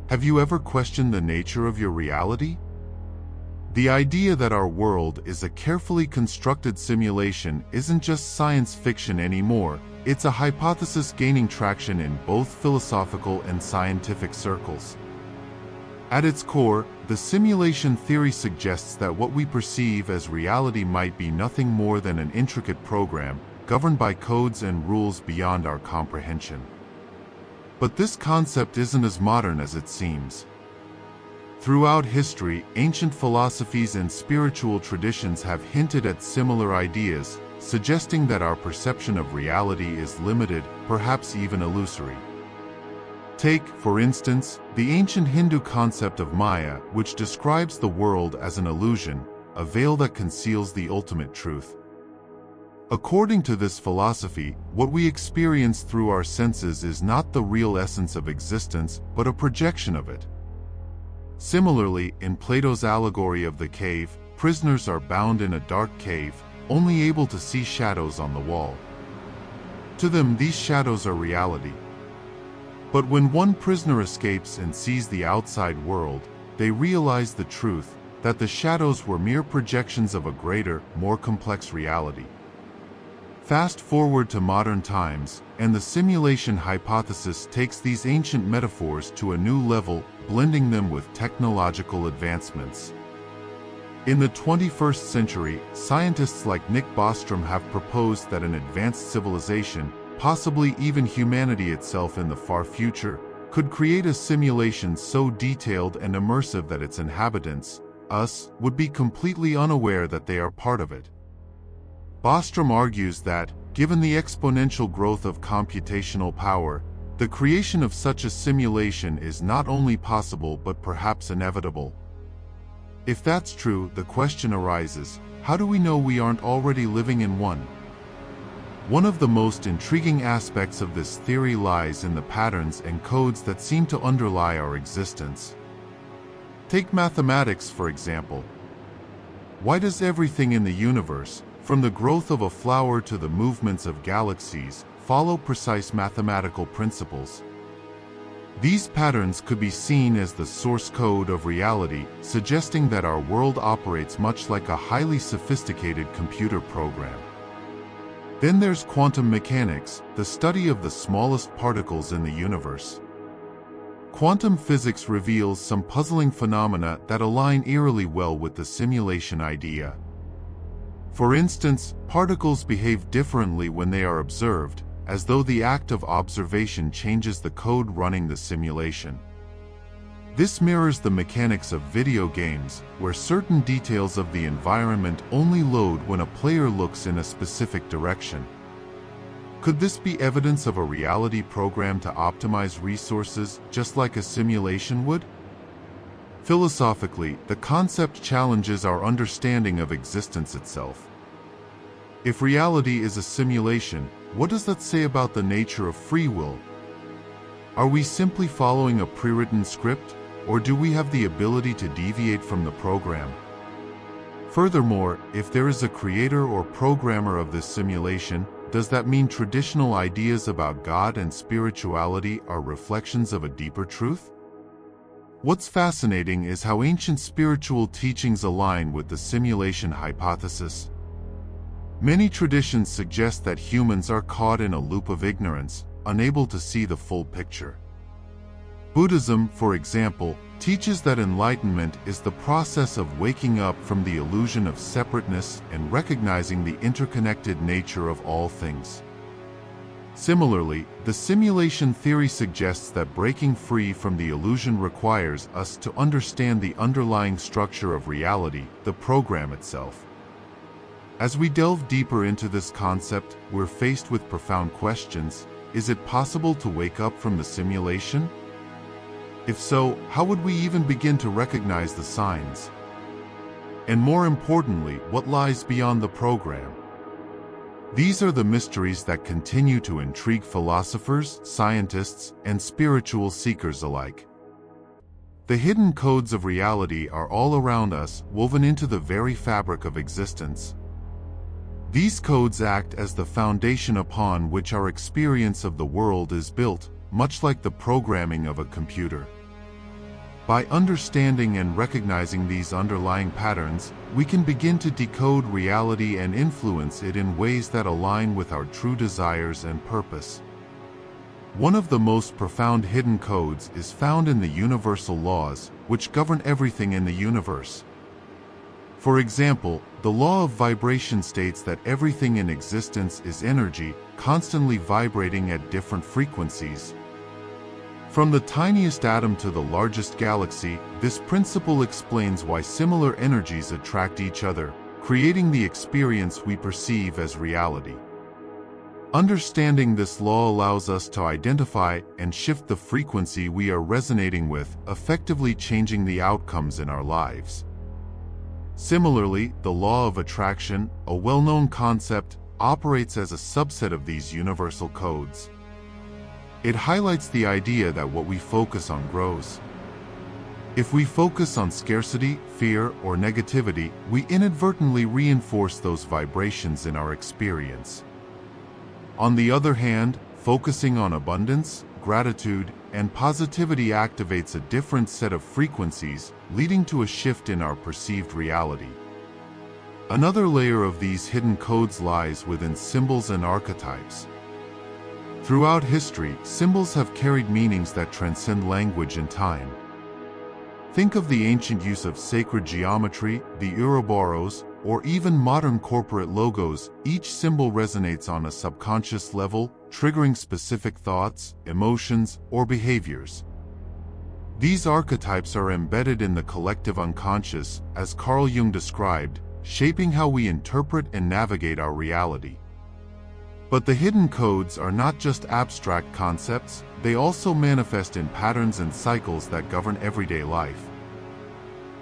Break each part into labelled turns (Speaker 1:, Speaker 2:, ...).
Speaker 1: Have you ever questioned the nature of your reality? The idea that our world is a carefully constructed simulation isn't just science fiction anymore, it's a hypothesis gaining traction in both philosophical and scientific circles. At its core, the simulation theory suggests that what we perceive as reality might be nothing more than an intricate program, governed by codes and rules beyond our comprehension. But this concept isn't as modern as it seems. Throughout history, ancient philosophies and spiritual traditions have hinted at similar ideas, suggesting that our perception of reality is limited, perhaps even illusory. Take, for instance, the ancient Hindu concept of Maya, which describes the world as an illusion, a veil that conceals the ultimate truth. According to this philosophy, what we experience through our senses is not the real essence of existence, but a projection of it. Similarly, in Plato's allegory of the cave, prisoners are bound in a dark cave, only able to see shadows on the wall. To them, these shadows are reality. But when one prisoner escapes and sees the outside world, they realize the truth, that the shadows were mere projections of a greater, more complex reality. Fast forward to modern times, and the simulation hypothesis takes these ancient metaphors to a new level, blending them with technological advancements. In the 21st century, scientists like Nick Bostrom have proposed that an advanced civilization, possibly even humanity itself in the far future, could create a simulation so detailed and immersive that its inhabitants, us, would be completely unaware that they are part of it. Bostrom argues that, given the exponential growth of computational power, the creation of such a simulation is not only possible but perhaps inevitable. If that's true, the question arises, how do we know we aren't already living in one? One of the most intriguing aspects of this theory lies in the patterns and codes that seem to underlie our existence. Take mathematics, for example. Why does everything in the universe, from the growth of a flower to the movements of galaxies, follow precise mathematical principles? These patterns could be seen as the source code of reality, suggesting that our world operates much like a highly sophisticated computer program. Then there's quantum mechanics, the study of the smallest particles in the universe. Quantum physics reveals some puzzling phenomena that align eerily well with the simulation idea. For instance, particles behave differently when they are observed, as though the act of observation changes the code running the simulation. This mirrors the mechanics of video games, where certain details of the environment only load when a player looks in a specific direction. Could this be evidence of a reality program to optimize resources, just like a simulation would? Philosophically, the concept challenges our understanding of existence itself. If reality is a simulation, what does that say about the nature of free will? Are we simply following a pre-written script, or do we have the ability to deviate from the program? Furthermore, if there is a creator or programmer of this simulation, does that mean traditional ideas about God and spirituality are reflections of a deeper truth? What's fascinating is how ancient spiritual teachings align with the simulation hypothesis. Many traditions suggest that humans are caught in a loop of ignorance, unable to see the full picture. Buddhism, for example, teaches that enlightenment is the process of waking up from the illusion of separateness and recognizing the interconnected nature of all things. Similarly, the simulation theory suggests that breaking free from the illusion requires us to understand the underlying structure of reality, the program itself. As we delve deeper into this concept, we're faced with profound questions. Is it possible to wake up from the simulation? If so, how would we even begin to recognize the signs? And more importantly, what lies beyond the program? These are the mysteries that continue to intrigue philosophers, scientists, and spiritual seekers alike. The hidden codes of reality are all around us, woven into the very fabric of existence. These codes act as the foundation upon which our experience of the world is built, much like the programming of a computer. By understanding and recognizing these underlying patterns, we can begin to decode reality and influence it in ways that align with our true desires and purpose. One of the most profound hidden codes is found in the universal laws, which govern everything in the universe. For example, the law of vibration states that everything in existence is energy, constantly vibrating at different frequencies. From the tiniest atom to the largest galaxy, this principle explains why similar energies attract each other, creating the experience we perceive as reality. Understanding this law allows us to identify and shift the frequency we are resonating with, effectively changing the outcomes in our lives. Similarly, the law of attraction, a well-known concept, operates as a subset of these universal codes. It highlights the idea that what we focus on grows. If we focus on scarcity, fear, or negativity, we inadvertently reinforce those vibrations in our experience. On the other hand, focusing on abundance, gratitude, and positivity activates a different set of frequencies, leading to a shift in our perceived reality. Another layer of these hidden codes lies within symbols and archetypes. Throughout history, symbols have carried meanings that transcend language and time. Think of the ancient use of sacred geometry, the Ouroboros, or even modern corporate logos. Each symbol resonates on a subconscious level, triggering specific thoughts, emotions, or behaviors. These archetypes are embedded in the collective unconscious, as Carl Jung described, shaping how we interpret and navigate our reality. But the hidden codes are not just abstract concepts, they also manifest in patterns and cycles that govern everyday life.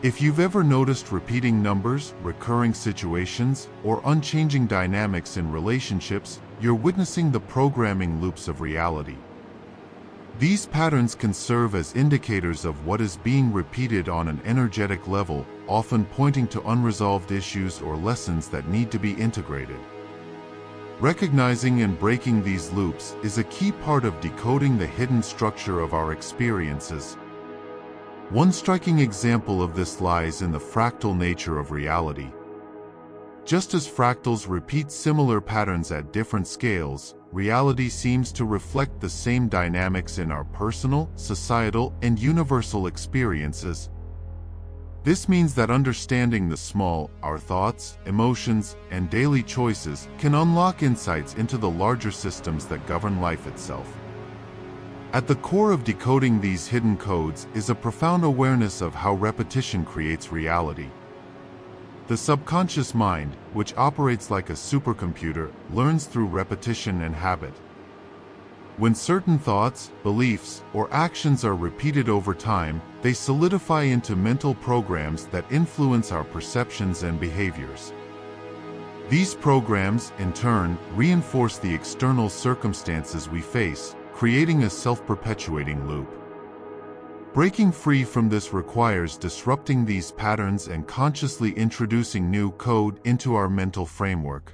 Speaker 1: If you've ever noticed repeating numbers, recurring situations, or unchanging dynamics in relationships, you're witnessing the programming loops of reality. These patterns can serve as indicators of what is being repeated on an energetic level, often pointing to unresolved issues or lessons that need to be integrated. Recognizing and breaking these loops is a key part of decoding the hidden structure of our experiences. One striking example of this lies in the fractal nature of reality. Just as fractals repeat similar patterns at different scales, reality seems to reflect the same dynamics in our personal, societal, and universal experiences. This means that understanding the small, our thoughts, emotions, and daily choices can unlock insights into the larger systems that govern life itself. At the core of decoding these hidden codes is a profound awareness of how repetition creates reality. The subconscious mind, which operates like a supercomputer, learns through repetition and habit. When certain thoughts, beliefs, or actions are repeated over time, they solidify into mental programs that influence our perceptions and behaviors. These programs, in turn, reinforce the external circumstances we face, creating a self-perpetuating loop. Breaking free from this requires disrupting these patterns and consciously introducing new code into our mental framework.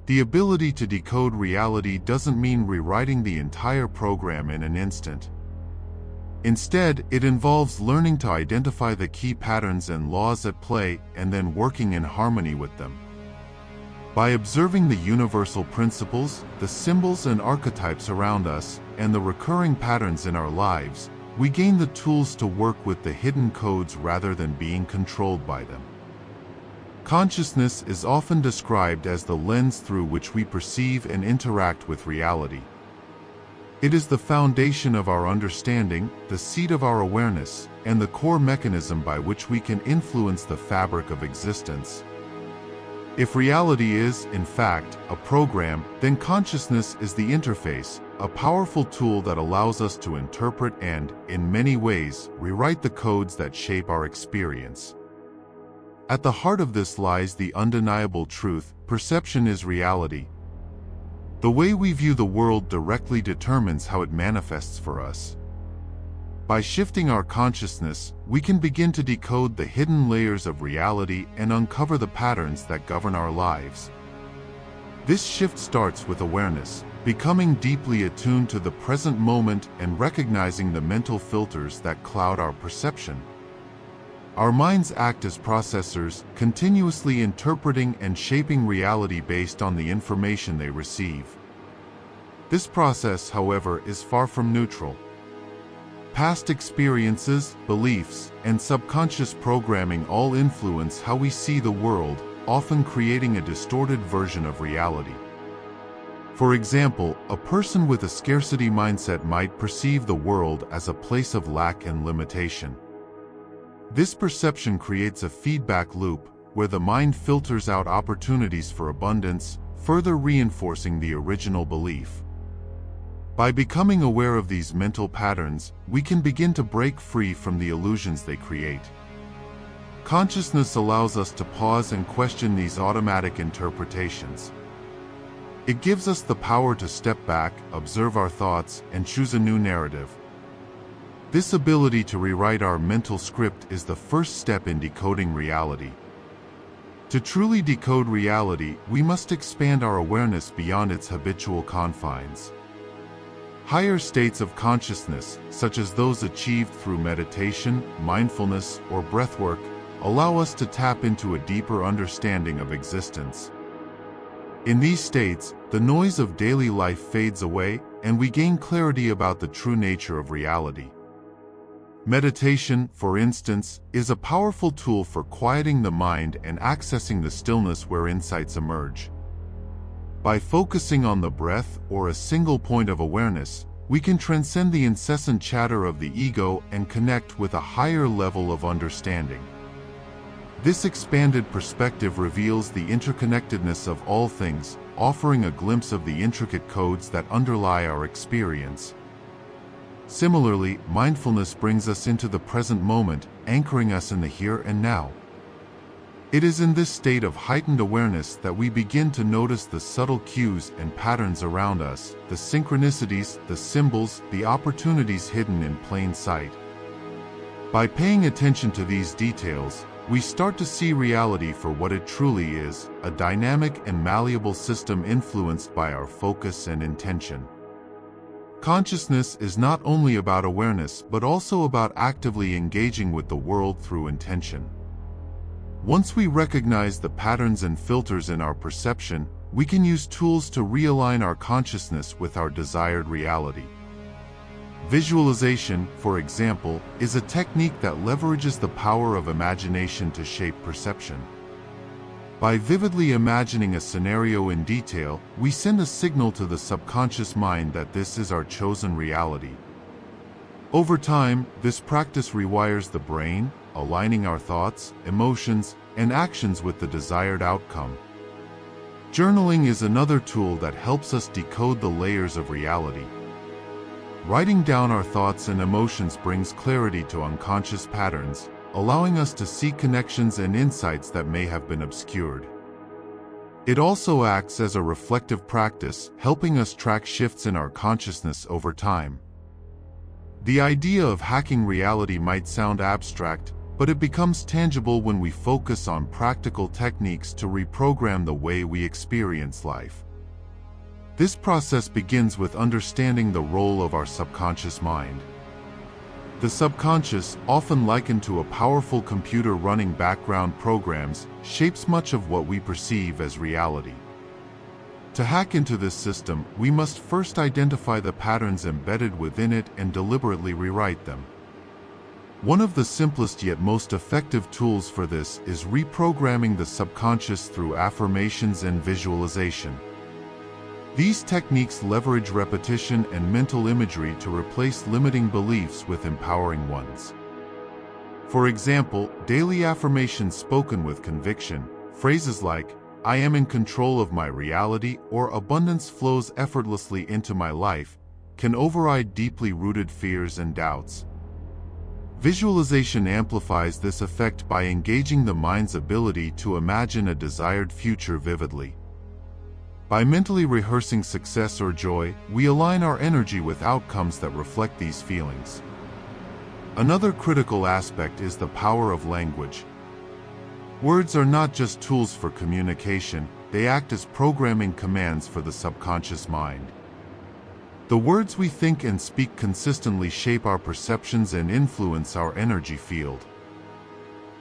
Speaker 1: The ability to decode reality doesn't mean rewriting the entire program in an instant. Instead, it involves learning to identify the key patterns and laws at play and then working in harmony with them. By observing the universal principles, the symbols and archetypes around us, and the recurring patterns in our lives, we gain the tools to work with the hidden codes rather than being controlled by them. Consciousness is often described as the lens through which we perceive and interact with reality. It is the foundation of our understanding, the seat of our awareness, and the core mechanism by which we can influence the fabric of existence. If reality is, in fact, a program, then consciousness is the interface, a powerful tool that allows us to interpret and, in many ways, rewrite the codes that shape our experience. At the heart of this lies the undeniable truth: perception is reality. The way we view the world directly determines how it manifests for us. By shifting our consciousness, we can begin to decode the hidden layers of reality and uncover the patterns that govern our lives. This shift starts with awareness, becoming deeply attuned to the present moment and recognizing the mental filters that cloud our perception. Our minds act as processors, continuously interpreting and shaping reality based on the information they receive. This process, however, is far from neutral. Past experiences, beliefs, and subconscious programming all influence how we see the world, often creating a distorted version of reality. For example, a person with a scarcity mindset might perceive the world as a place of lack and limitation. This perception creates a feedback loop where the mind filters out opportunities for abundance, further reinforcing the original belief. By becoming aware of these mental patterns, we can begin to break free from the illusions they create. Consciousness allows us to pause and question these automatic interpretations. It gives us the power to step back, observe our thoughts, and choose a new narrative. This ability to rewrite our mental script is the first step in decoding reality. To truly decode reality, we must expand our awareness beyond its habitual confines. Higher states of consciousness, such as those achieved through meditation, mindfulness, or breathwork, allow us to tap into a deeper understanding of existence. In these states, the noise of daily life fades away, and we gain clarity about the true nature of reality. Meditation, for instance, is a powerful tool for quieting the mind and accessing the stillness where insights emerge. By focusing on the breath or a single point of awareness, we can transcend the incessant chatter of the ego and connect with a higher level of understanding. This expanded perspective reveals the interconnectedness of all things, offering a glimpse of the intricate codes that underlie our experience. Similarly, mindfulness brings us into the present moment, anchoring us in the here and now. It is in this state of heightened awareness that we begin to notice the subtle cues and patterns around us, the synchronicities, the symbols, the opportunities hidden in plain sight. By paying attention to these details, we start to see reality for what it truly is, a dynamic and malleable system influenced by our focus and intention. Consciousness is not only about awareness but also about actively engaging with the world through intention. Once we recognize the patterns and filters in our perception, we can use tools to realign our consciousness with our desired reality. Visualization, for example, is a technique that leverages the power of imagination to shape perception. By vividly imagining a scenario in detail, we send a signal to the subconscious mind that this is our chosen reality. Over time, this practice rewires the brain, aligning our thoughts, emotions, and actions with the desired outcome. Journaling is another tool that helps us decode the layers of reality. Writing down our thoughts and emotions brings clarity to unconscious patterns, allowing us to see connections and insights that may have been obscured. It also acts as a reflective practice, helping us track shifts in our consciousness over time. The idea of hacking reality might sound abstract, but it becomes tangible when we focus on practical techniques to reprogram the way we experience life. This process begins with understanding the role of our subconscious mind. The subconscious, often likened to a powerful computer running background programs, shapes much of what we perceive as reality. To hack into this system, we must first identify the patterns embedded within it and deliberately rewrite them. One of the simplest yet most effective tools for this is reprogramming the subconscious through affirmations and visualization. These techniques leverage repetition and mental imagery to replace limiting beliefs with empowering ones. For example, daily affirmations spoken with conviction, phrases like, "I am in control of my reality," or "abundance flows effortlessly into my life," can override deeply rooted fears and doubts. Visualization amplifies this effect by engaging the mind's ability to imagine a desired future vividly. By mentally rehearsing success or joy, we align our energy with outcomes that reflect these feelings. Another critical aspect is the power of language. Words are not just tools for communication, they act as programming commands for the subconscious mind. The words we think and speak consistently shape our perceptions and influence our energy field.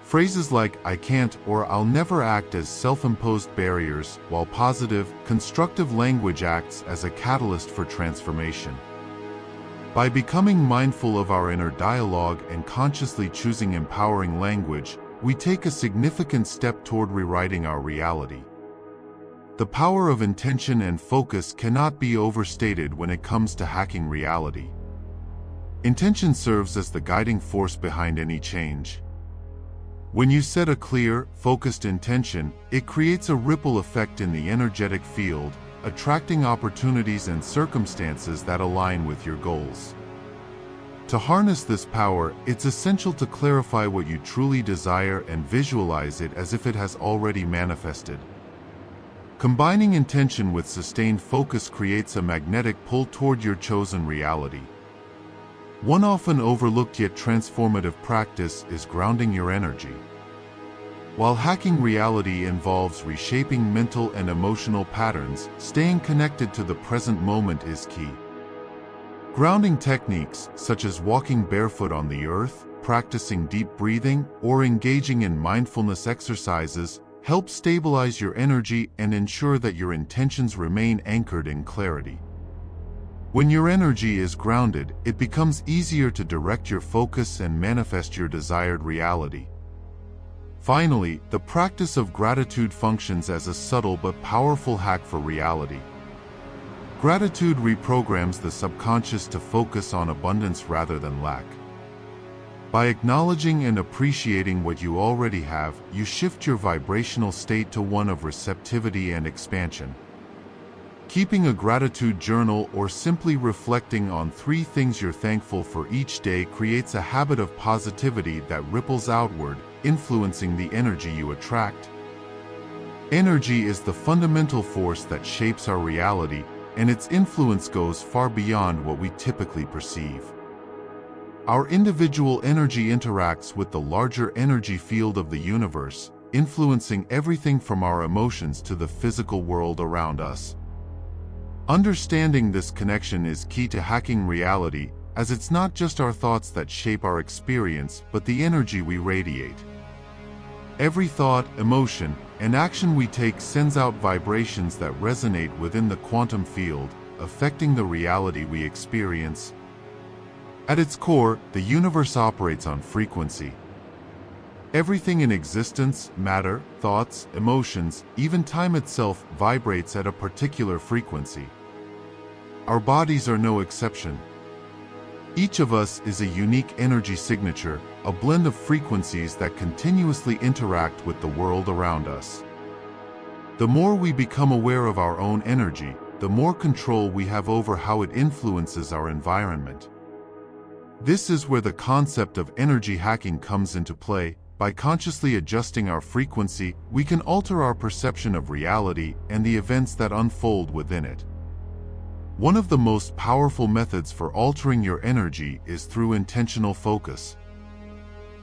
Speaker 1: Phrases like "I can't" or "I'll never" act as self-imposed barriers, while positive, constructive language acts as a catalyst for transformation. By becoming mindful of our inner dialogue and consciously choosing empowering language, we take a significant step toward rewriting our reality. The power of intention and focus cannot be overstated when it comes to hacking reality. Intention serves as the guiding force behind any change. When you set a clear, focused intention, it creates a ripple effect in the energetic field, attracting opportunities and circumstances that align with your goals. To harness this power, it's essential to clarify what you truly desire and visualize it as if it has already manifested. Combining intention with sustained focus creates a magnetic pull toward your chosen reality. One often overlooked yet transformative practice is grounding your energy. While hacking reality involves reshaping mental and emotional patterns, staying connected to the present moment is key. Grounding techniques, such as walking barefoot on the earth, practicing deep breathing, or engaging in mindfulness exercises, help stabilize your energy and ensure that your intentions remain anchored in clarity. When your energy is grounded, it becomes easier to direct your focus and manifest your desired reality. Finally, the practice of gratitude functions as a subtle but powerful hack for reality. Gratitude reprograms the subconscious to focus on abundance rather than lack. By acknowledging and appreciating what you already have, you shift your vibrational state to one of receptivity and expansion. Keeping a gratitude journal or simply reflecting on 3 things you're thankful for each day creates a habit of positivity that ripples outward, influencing the energy you attract. Energy is the fundamental force that shapes our reality, and its influence goes far beyond what we typically perceive. Our individual energy interacts with the larger energy field of the universe, influencing everything from our emotions to the physical world around us. Understanding this connection is key to hacking reality, as it's not just our thoughts that shape our experience, but the energy we radiate. Every thought, emotion, and action we take sends out vibrations that resonate within the quantum field, affecting the reality we experience. At its core, the universe operates on frequency. Everything in existence, matter, thoughts, emotions, even time itself, vibrates at a particular frequency. Our bodies are no exception. Each of us is a unique energy signature, a blend of frequencies that continuously interact with the world around us. The more we become aware of our own energy, the more control we have over how it influences our environment. This is where the concept of energy hacking comes into play. By consciously adjusting our frequency, we can alter our perception of reality and the events that unfold within it. One of the most powerful methods for altering your energy is through intentional focus.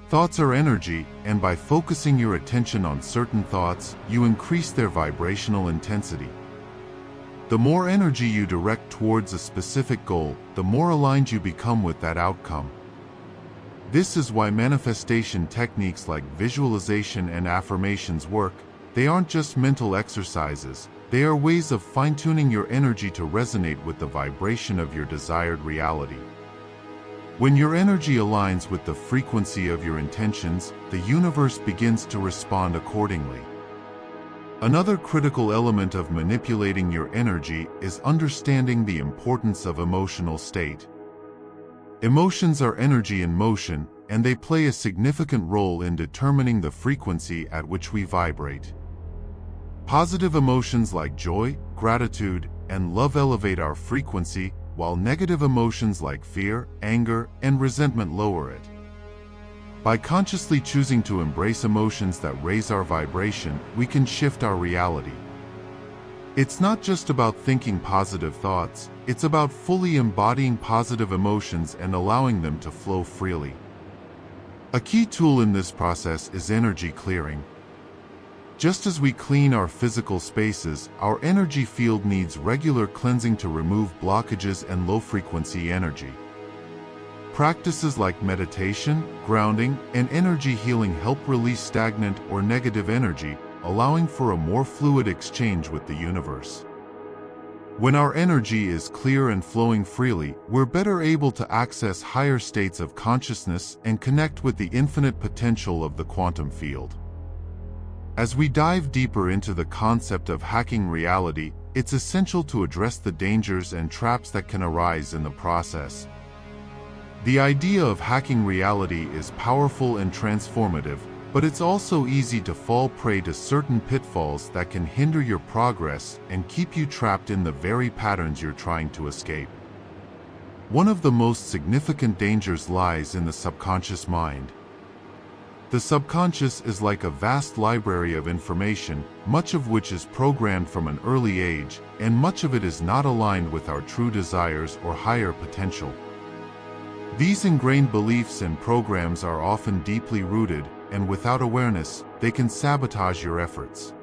Speaker 1: Thoughts are energy, and by focusing your attention on certain thoughts, you increase their vibrational intensity. The more energy you direct towards a specific goal, the more aligned you become with that outcome. This is why manifestation techniques like visualization and affirmations work. They aren't just mental exercises, they are ways of fine-tuning your energy to resonate with the vibration of your desired reality. When your energy aligns with the frequency of your intentions, the universe begins to respond accordingly. Another critical element of manipulating your energy is understanding the importance of emotional state. Emotions are energy in motion, and they play a significant role in determining the frequency at which we vibrate. Positive emotions like joy, gratitude, and love elevate our frequency, while negative emotions like fear, anger, and resentment lower it. By consciously choosing to embrace emotions that raise our vibration, we can shift our reality. It's not just about thinking positive thoughts, it's about fully embodying positive emotions and allowing them to flow freely. A key tool in this process is energy clearing. Just as we clean our physical spaces, our energy field needs regular cleansing to remove blockages and low-frequency energy. Practices like meditation, grounding, and energy healing help release stagnant or negative energy, allowing for a more fluid exchange with the universe. When our energy is clear and flowing freely, we're better able to access higher states of consciousness and connect with the infinite potential of the quantum field. As we dive deeper into the concept of hacking reality, it's essential to address the dangers and traps that can arise in the process. The idea of hacking reality is powerful and transformative, but it's also easy to fall prey to certain pitfalls that can hinder your progress and keep you trapped in the very patterns you're trying to escape. One of the most significant dangers lies in the subconscious mind. The subconscious is like a vast library of information, much of which is programmed from an early age, and much of it is not aligned with our true desires or higher potential. These ingrained beliefs and programs are often deeply rooted, and without awareness, they can sabotage your efforts.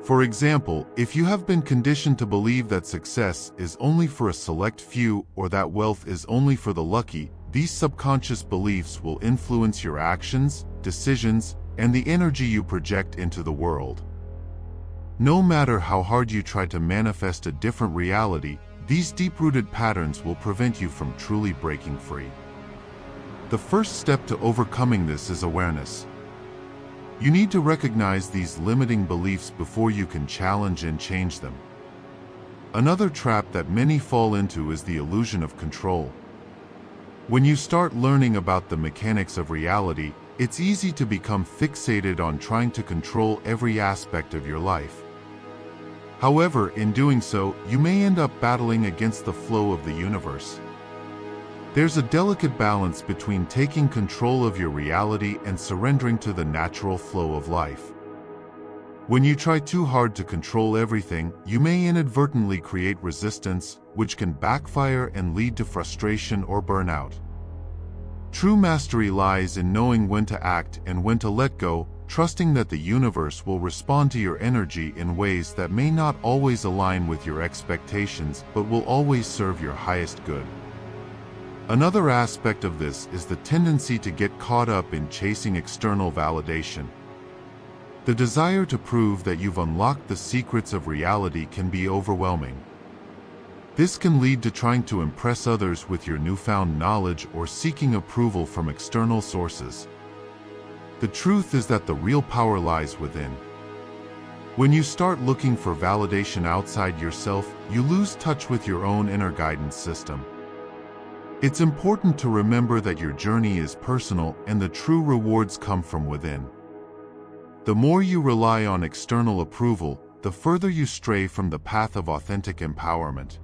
Speaker 1: For example, if you have been conditioned to believe that success is only for a select few or that wealth is only for the lucky, these subconscious beliefs will influence your actions, decisions, and the energy you project into the world. No matter how hard you try to manifest a different reality, these deep-rooted patterns will prevent you from truly breaking free. The first step to overcoming this is awareness. You need to recognize these limiting beliefs before you can challenge and change them. Another trap that many fall into is the illusion of control. When you start learning about the mechanics of reality, it's easy to become fixated on trying to control every aspect of your life. However, in doing so, you may end up battling against the flow of the universe. There's a delicate balance between taking control of your reality and surrendering to the natural flow of life. When you try too hard to control everything, you may inadvertently create resistance, which can backfire and lead to frustration or burnout. True mastery lies in knowing when to act and when to let go, trusting that the universe will respond to your energy in ways that may not always align with your expectations but will always serve your highest good. Another aspect of this is the tendency to get caught up in chasing external validation. The desire to prove that you've unlocked the secrets of reality can be overwhelming. This can lead to trying to impress others with your newfound knowledge or seeking approval from external sources. The truth is that the real power lies within. When you start looking for validation outside yourself, you lose touch with your own inner guidance system. It's important to remember that your journey is personal and the true rewards come from within. The more you rely on external approval, the further you stray from the path of authentic empowerment.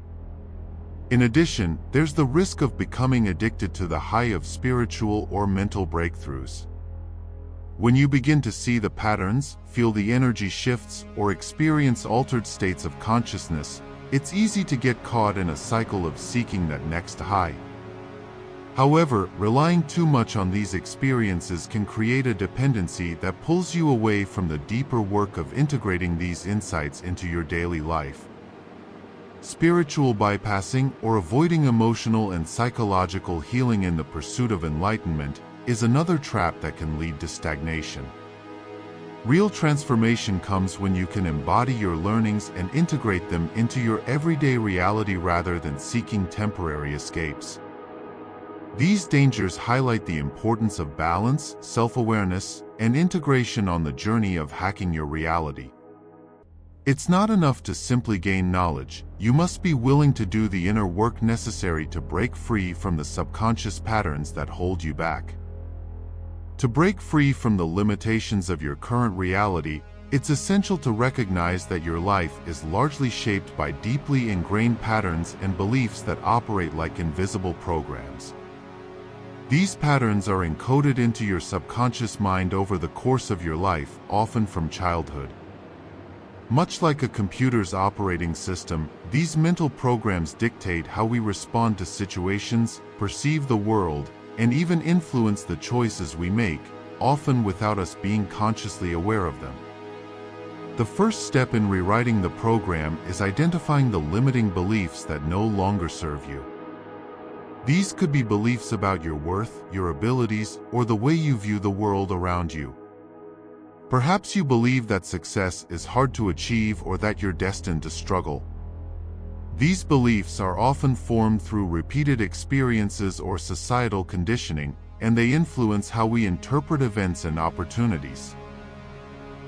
Speaker 1: In addition, there's the risk of becoming addicted to the high of spiritual or mental breakthroughs. When you begin to see the patterns, feel the energy shifts, or experience altered states of consciousness, it's easy to get caught in a cycle of seeking that next high. However, relying too much on these experiences can create a dependency that pulls you away from the deeper work of integrating these insights into your daily life. Spiritual bypassing, or avoiding emotional and psychological healing in the pursuit of enlightenment, is another trap that can lead to stagnation. Real transformation comes when you can embody your learnings and integrate them into your everyday reality rather than seeking temporary escapes. These dangers highlight the importance of balance, self-awareness, and integration on the journey of hacking your reality. It's not enough to simply gain knowledge, you must be willing to do the inner work necessary to break free from the subconscious patterns that hold you back. To break free from the limitations of your current reality, it's essential to recognize that your life is largely shaped by deeply ingrained patterns and beliefs that operate like invisible programs. These patterns are encoded into your subconscious mind over the course of your life, often from childhood. Much like a computer's operating system, these mental programs dictate how we respond to situations, perceive the world, and even influence the choices we make, often without us being consciously aware of them. The first step in rewriting the program is identifying the limiting beliefs that no longer serve you. These could be beliefs about your worth, your abilities, or the way you view the world around you. Perhaps you believe that success is hard to achieve or that you're destined to struggle. These beliefs are often formed through repeated experiences or societal conditioning, and they influence how we interpret events and opportunities.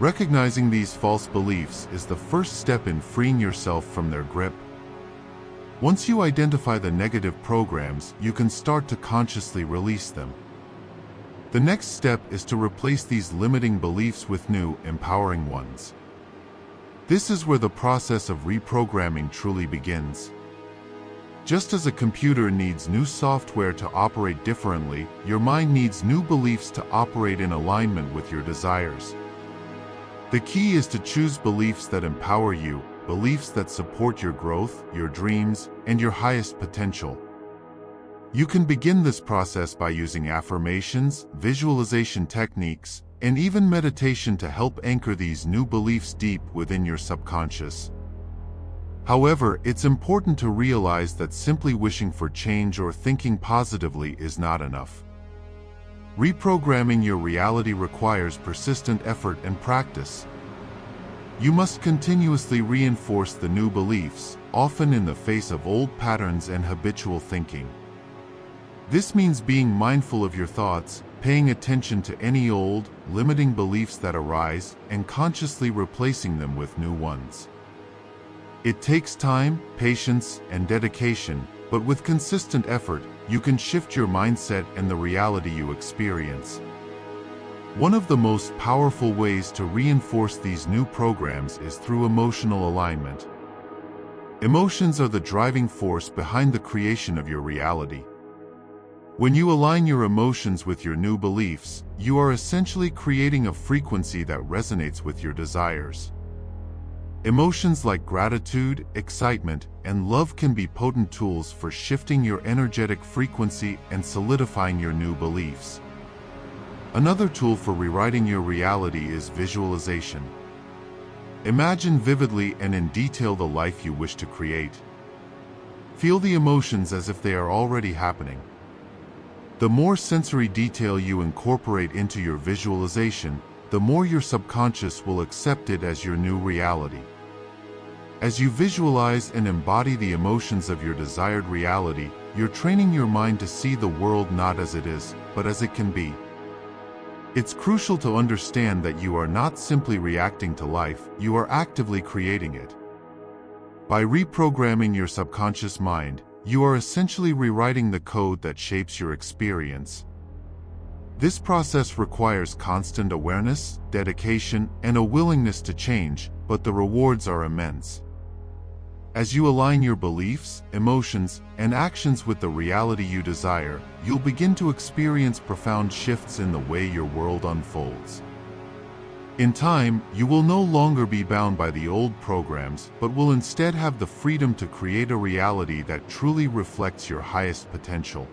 Speaker 1: Recognizing these false beliefs is the first step in freeing yourself from their grip. Once you identify the negative programs, you can start to consciously release them. The next step is to replace these limiting beliefs with new, empowering ones. This is where the process of reprogramming truly begins. Just as a computer needs new software to operate differently, your mind needs new beliefs to operate in alignment with your desires. The key is to choose beliefs that empower you, beliefs that support your growth, your dreams, and your highest potential. You can begin this process by using affirmations, visualization techniques, and even meditation to help anchor these new beliefs deep within your subconscious. However, it's important to realize that simply wishing for change or thinking positively is not enough. Reprogramming your reality requires persistent effort and practice. You must continuously reinforce the new beliefs, often in the face of old patterns and habitual thinking. This means being mindful of your thoughts, paying attention to any old, limiting beliefs that arise, and consciously replacing them with new ones. It takes time, patience, and dedication, but with consistent effort, you can shift your mindset and the reality you experience. One of the most powerful ways to reinforce these new programs is through emotional alignment. Emotions are the driving force behind the creation of your reality. When you align your emotions with your new beliefs, you are essentially creating a frequency that resonates with your desires. Emotions like gratitude, excitement, and love can be potent tools for shifting your energetic frequency and solidifying your new beliefs. Another tool for rewriting your reality is visualization. Imagine vividly and in detail the life you wish to create. Feel the emotions as if they are already happening. The more sensory detail you incorporate into your visualization, the more your subconscious will accept it as your new reality. As you visualize and embody the emotions of your desired reality, you're training your mind to see the world not as it is, but as it can be. It's crucial to understand that you are not simply reacting to life, you are actively creating it. By reprogramming your subconscious mind, you are essentially rewriting the code that shapes your experience. This process requires constant awareness, dedication, and a willingness to change, but the rewards are immense. As you align your beliefs, emotions, and actions with the reality you desire, you'll begin to experience profound shifts in the way your world unfolds. In time, you will no longer be bound by the old programs, but will instead have the freedom to create a reality that truly reflects your highest potential.